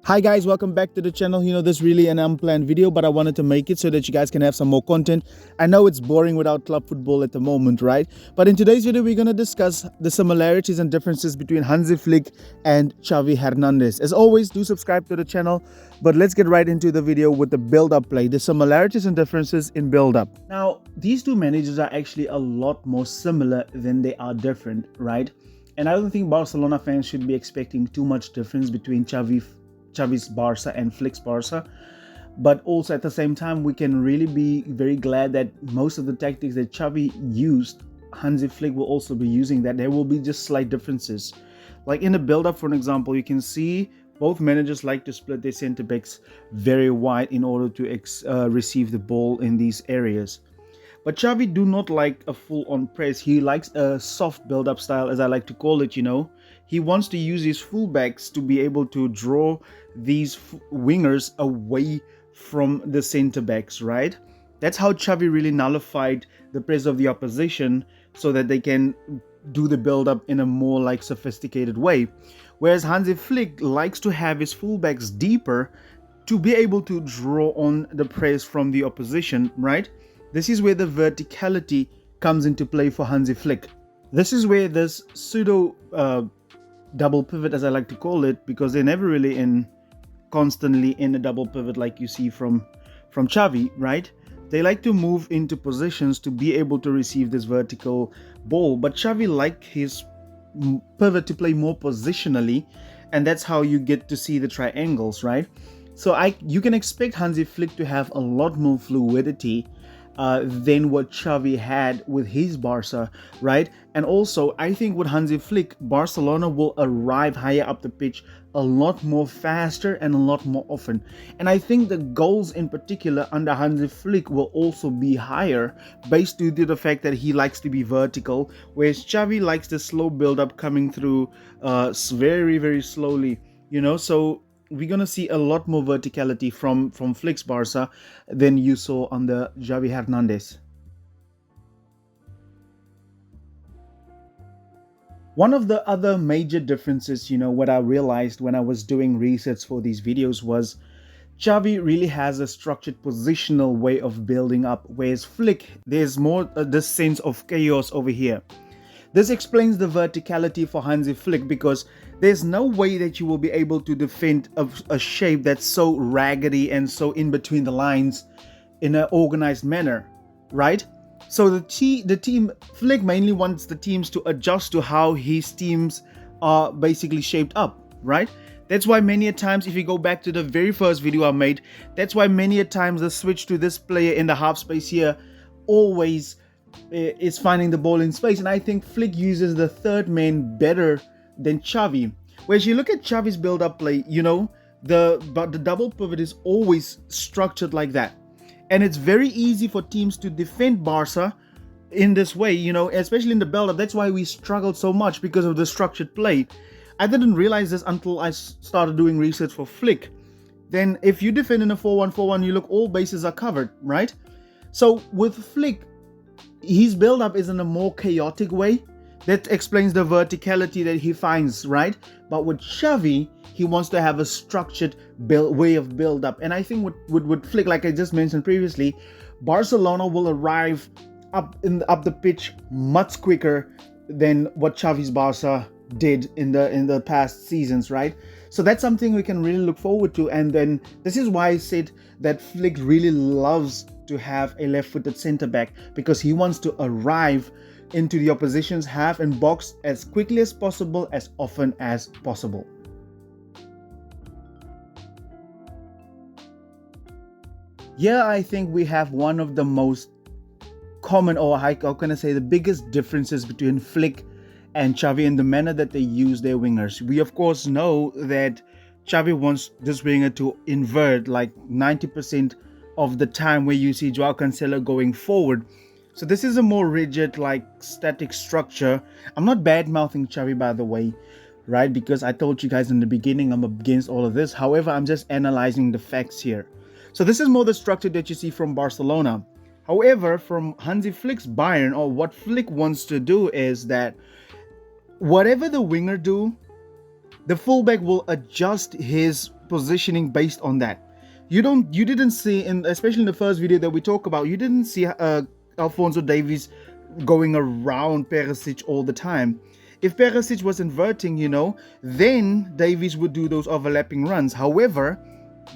Hi guys, welcome back to the channel. This really an unplanned video, but I wanted to make it so that you guys can have some more content. I know it's boring without club football at the moment, right? But in today's video, we're going to discuss the similarities and differences between Hansi Flick and Xavi Hernandez. As always, do subscribe to the channel, but let's get right into the video with the build-up play, the similarities and differences in build-up. Now, these two managers are actually a lot more similar than they are different, right? And I don't think Barcelona fans should be expecting too much difference between Xavi's Barca and Flick's Barca, but also at the same time we can really be very glad that most of the tactics that Xavi used, Hansi Flick will also be using that. There will be just slight differences. Like in the build-up, for an example, you can see both managers like to split their center backs very wide in order to receive the ball in these areas. But Xavi do not like a full-on press. He likes a soft build-up style, as I like to call it, He wants to use his fullbacks to be able to draw these wingers away from the center backs, right? That's how Xavi really nullified the press of the opposition so that they can do the build-up in a more sophisticated way. Whereas Hansi Flick likes to have his fullbacks deeper to be able to draw on the press from the opposition, right? This is where the verticality comes into play for Hansi Flick. This is where this pseudo double pivot, as I like to call it, because they're never really constantly in a double pivot like you see from Xavi, right? They like to move into positions to be able to receive this vertical ball, but Xavi like his pivot to play more positionally, and that's how you get to see the triangles, right? So you can expect Hansi Flick to have a lot more fluidity than what Xavi had with his Barca, right? And also, I think with Hansi Flick, Barcelona will arrive higher up the pitch a lot more faster and a lot more often. And I think the goals in particular under Hansi Flick will also be higher based due to the fact that he likes to be vertical, whereas Xavi likes the slow build-up coming through very, very slowly, So we're going to see a lot more verticality from Flick's Barca than you saw on the Xavi Hernandez. One of the other major differences, what I realized when I was doing research for these videos was Xavi really has a structured positional way of building up, whereas Flick, there's more this sense of chaos over here. This explains the verticality for Hansi Flick because there's no way that you will be able to defend a shape that's so raggedy and so in between the lines in an organized manner, right? So the team, Flick mainly wants the teams to adjust to how his teams are basically shaped up, right? That's why many a times, if you go back to the very first video I made, that's why many a times the switch to this player in the half space here always is finding the ball in space. And I think Flick uses the third man better than Xavi. Whereas you look at Xavi's build-up play, the double pivot is always structured like that. And it's very easy for teams to defend Barca in this way, especially in the build-up. That's why we struggled so much, because of the structured play. I didn't realize this until I started doing research for Flick. Then if you defend in a 4-1-4-1, you look, all bases are covered, right? So with Flick, his build-up is in a more chaotic way. That explains the verticality that he finds, right? But with Xavi, he wants to have a structured way of build-up. And I think with Flick, like I just mentioned previously, Barcelona will arrive up the pitch much quicker than what Xavi's Barca did in the past seasons, right? So that's something we can really look forward to. And then this is why I said that Flick really loves to have a left-footed center back, because he wants to arrive into the opposition's half and box as quickly as possible, as often as possible. Yeah, I think we have one of the most common, or how can I say, the biggest differences between Flick and Xavi in the manner that they use their wingers. We of course know that Xavi wants this winger to invert like 90% of the time, where you see Joao Cancelo going forward. So this is a more rigid, static structure. I'm not bad-mouthing Xavi, by the way, right? Because I told you guys in the beginning I'm against all of this. However, I'm just analyzing the facts here. So this is more the structure that you see from Barcelona. However, from Hansi Flick's Bayern, or what Flick wants to do is that whatever the winger do, the fullback will adjust his positioning based on that. You didn't see, especially in the first video that we talk about, you didn't see Alphonso Davies going around Perisic all the time. If Perisic was inverting, then Davies would do those overlapping runs. However,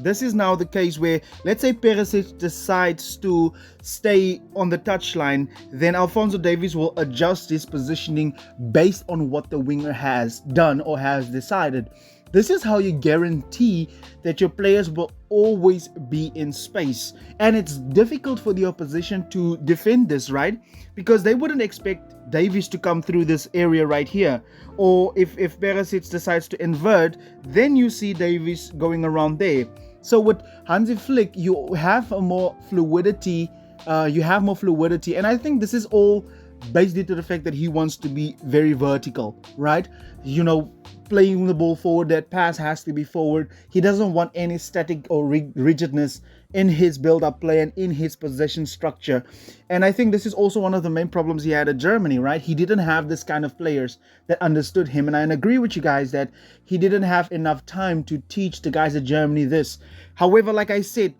this is now the case where, let's say Perisic decides to stay on the touchline, then Alphonso Davies will adjust his positioning based on what the winger has done or has decided. This is how you guarantee that your players will always be in space. And it's difficult for the opposition to defend this, right? Because they wouldn't expect Davies to come through this area right here. Or if Perisic decides to invert, then you see Davies going around there. So with Hansi Flick, you have more fluidity. And I think this is all based due to the fact that he wants to be very vertical, right? Playing the ball forward, that pass has to be forward. He doesn't want any static or rigidness in his build-up play and in his possession structure. And I think this is also one of the main problems he had at Germany, right? He didn't have this kind of players that understood him. And I agree with you guys that he didn't have enough time to teach the guys at Germany this. However, like I said,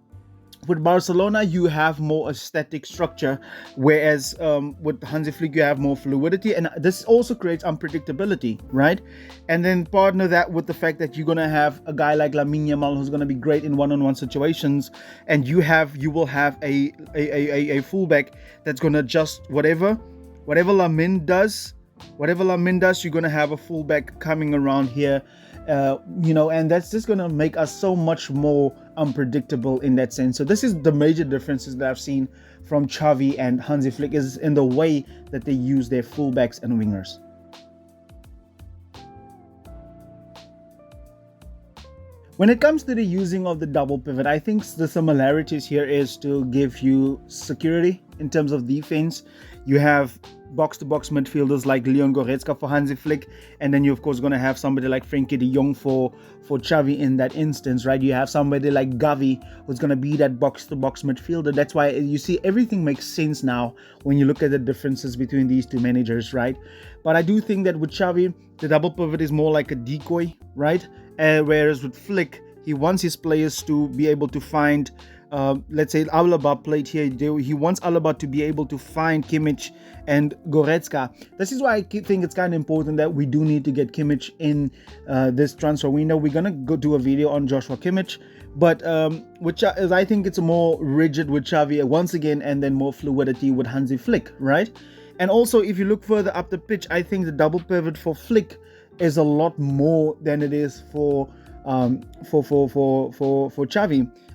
with Barcelona, you have more a static structure, whereas with Hansi Flick, you have more fluidity, and this also creates unpredictability, right? And then partner that with the fact that you're gonna have a guy like Lamine Yamal who's gonna be great in one-on-one situations, and you will have a fullback that's gonna adjust whatever Lamine does. Whatever Lamine does, you're gonna have a fullback coming around here. And that's just going to make us so much more unpredictable in that sense. So this is the major differences that I've seen from Xavi and Hansi Flick, is in the way that they use their fullbacks and wingers. When it comes to the using of the double pivot, I think the similarities here is to give you security in terms of defense. You have box-to-box midfielders like Leon Goretzka for Hansi Flick, and then you're of course going to have somebody like Frenkie de Jong for Xavi in that instance, right? You have somebody like Xavi who's going to be that box-to-box midfielder. That's why you see everything makes sense now when you look at the differences between these two managers, right? But I do think that with Xavi, the double pivot is more like a decoy, right? Whereas with Flick, he wants his players to be able to find, let's say Alaba played here. He wants Alaba to be able to find Kimmich and Goretzka. This is why I think it's kind of important that we do need to get Kimmich in this transfer window. We're going to go do a video on Joshua Kimmich, but I think it's more rigid with Xavi once again, and then more fluidity with Hansi Flick, right? And also, if you look further up the pitch, I think the double pivot for Flick is a lot more than it is for Xavi.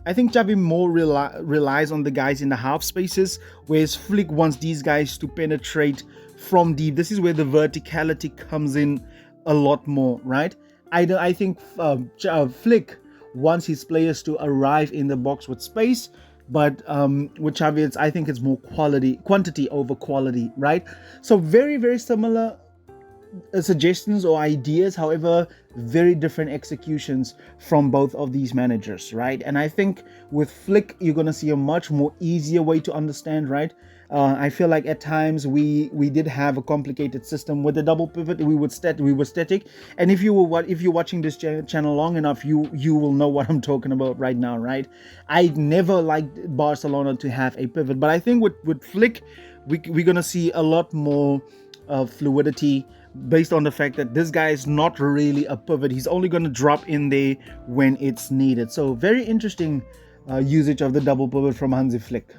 I think Xavi more relies on the guys in the half spaces, whereas Flick wants these guys to penetrate from deep. This is where the verticality comes in a lot more, right? I think Flick wants his players to arrive in the box with space, but with Xavi, I think it's more quantity over quality, right? So very, very similar suggestions or ideas, however very different executions from both of these managers, right? And I think with Flick, you're going to see a much more easier way to understand, right? I feel like at times we did have a complicated system with the double pivot. We were static, and if you're watching this channel long enough, you will know what I'm talking about right now, right? I never liked Barcelona to have a pivot, but I think with Flick, we're gonna see a lot more fluidity, based on the fact that this guy is not really a pivot. He's only going to drop in there when it's needed. So very interesting usage of the double pivot from Hansi Flick.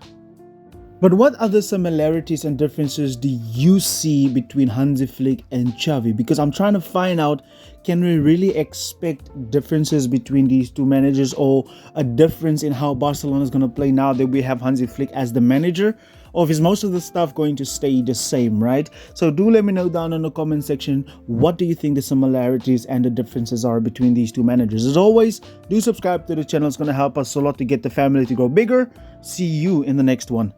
But what other similarities and differences do you see between Hansi Flick and Xavi? Because I'm trying to find out, can we really expect differences between these two managers, or a difference in how Barcelona is going to play now that we have Hansi Flick as the manager? Or is most of the stuff going to stay the same, right? So do let me know down in the comment section, what do you think the similarities and the differences are between these two managers? As always, do subscribe to the channel. It's going to help us a lot to get the family to grow bigger. See you in the next one.